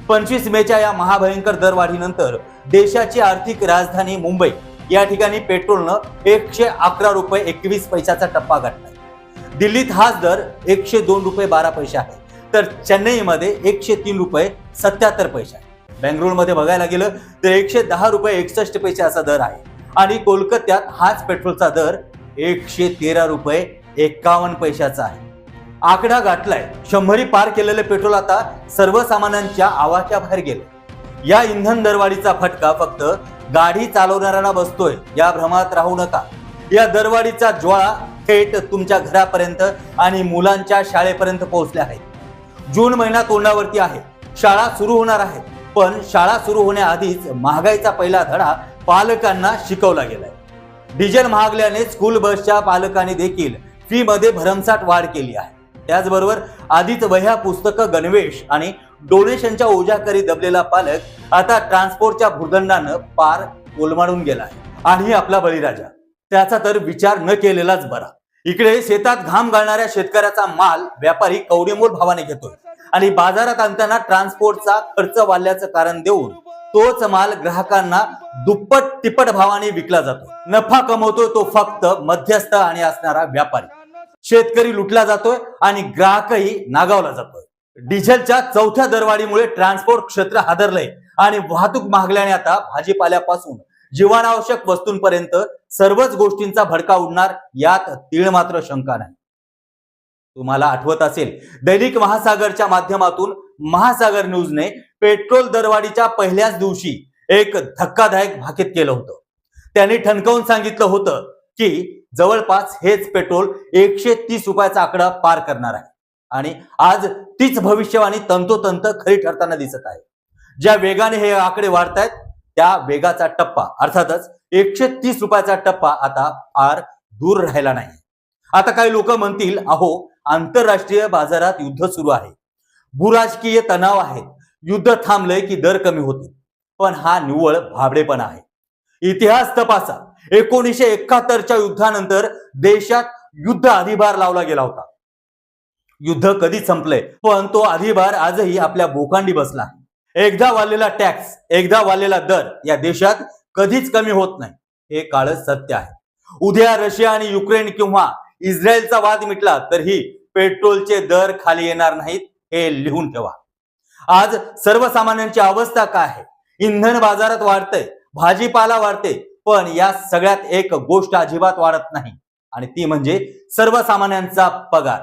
25 मेच्या या महाभयंकर दरवाढीनंतर देशाची आर्थिक राजधानी मुंबई या ठिकाणी पेट्रोलनं 111 रुपये 21 पैशाचा टप्पा गाठलाय। दिल्लीत हाच दर 102 रुपये 12 पैसे आहे, तर चेन्नईमध्ये 103 रुपये 77 पैसे आहे। बेंगळुरूमध्ये बघायला गेलं तर 110 रुपये 61 पैसे असा दर आहे आणि कोलकात्यात हाच पेट्रोलचा दर 113 रुपये 51 पैशाचा आहे। आकडा गाठलाय। 100 पार केलेले पेट्रोल आता सर्वसामान्यांच्या आवाक्याबाहेर गेले। या इंधन दरवाढीचा फटका फक्त गाडी चालवणाऱ्यांना बसतोय, या भ्रमात राहू नका। या दरवाढीचा ज्वाळा थेट तुमच्या घरापर्यंत आणि मुलांच्या शाळेपर्यंत पोहोचल्या आहेत। जून महिना तोंडावरती आहे, शाळा सुरू होणार आहेत, पण शाळा सुरू होण्याआधीच महागाईचा पहिला धडा पालकांना शिकवला गेलाय। डिझेल महागल्याने स्कूल बसच्या पालकांनी देखील फी मध्ये भरमसाठ वाढ केली आहे। त्याचबरोबर आधीच वह्या, पुस्तकं, गणवेश आणि डोनेशनच्या ओझ्याखाली दबलेला पालक आता ट्रान्सपोर्टच्या भुर्दंडानं पार कोलमाडून गेलाय। आणि आपला बळीराजा त्याचा तर विचार न केलेलाच बरा। इकडे शेतात घाम घालणाऱ्या शेतकऱ्याचा माल व्यापारी कवडीमोल भावाने घेतोय आणि बाजारात आणताना ट्रान्सपोर्टचा खर्च वाढल्याचं कारण देऊन तोच माल ग्राहकांना दुप्पट तिप्पट भावाने विकला जातो। नफा कमवतोय तो फक्त मध्यस्थ आणि असणारा व्यापारी। शेतकरी लुटला जातोय आणि ग्राहकही नागावला जातोय। डिझेलच्या चौथ्या दरवाढीमुळे ट्रान्सपोर्ट क्षेत्र हादरलंय आणि वाहतूक महागल्याने आता भाजीपाल्यापासून जीवनावश्यक वस्तूंपर्यंत सर्वच गोष्टींचा भडका उडणार यात तीळ मात्र शंका नाही। तुम्हाला आठवत असेल, दैनिक महासागरच्या माध्यमातून महासागर न्यूजने पेट्रोल दरवाढीच्या पहिल्याच दिवशी एक धक्कादायक भाकीत केलं होतं। त्यांनी ठणकावून सांगितलं होतं की जवळपास हेच पेट्रोल 130 रुपयाचा आकडा पार करणार आहे आणि आज तीच भविष्यवाणी तंतोतंत खरी ठरताना दिसत आहे। ज्या वेगाने हे आकडे वाढतायत त्या वेगाचा टप्पा अर्थातच 130 रुपयाचा टप्पा आता फार दूर राहिला नाही। आता काही लोक म्हणतील, अहो आंतरराष्ट्रीय बाजारात युद्ध सुरू आहे, भूराजकीय तणाव आहे, युद्ध थांबलंय की दर कमी होतील। पण हा निव्वळ भाबडेपणा आहे। इतिहास तपासा, 1971च्या युद्धानंतर देशात युद्ध अधिभार लावला गेला होता। युद्ध कधी संपलंय, पण तो अधिभार आजही आपल्या बोकांडी बसला आहे। एकदा वाढलेला टॅक्स, एकदा वाढलेला दर या देशात कधीच कमी होत नाही, हे काळच सत्य आहे। उद्या रशिया आणि युक्रेन किंवा इस्रायलचा वाद मिटला तरीही पेट्रोलचे दर खाली येणार नाहीत, हे लिहून ठेवा। आज सर्वसामान्यांची अवस्था काय आहे? इंधन बाजारात वाढतंय, भाजीपाला वाढते, पण या सगळ्यात एक गोष्ट अजिबात वाढत नाही आणि ती म्हणजे सर्वसामान्यांचा पगार।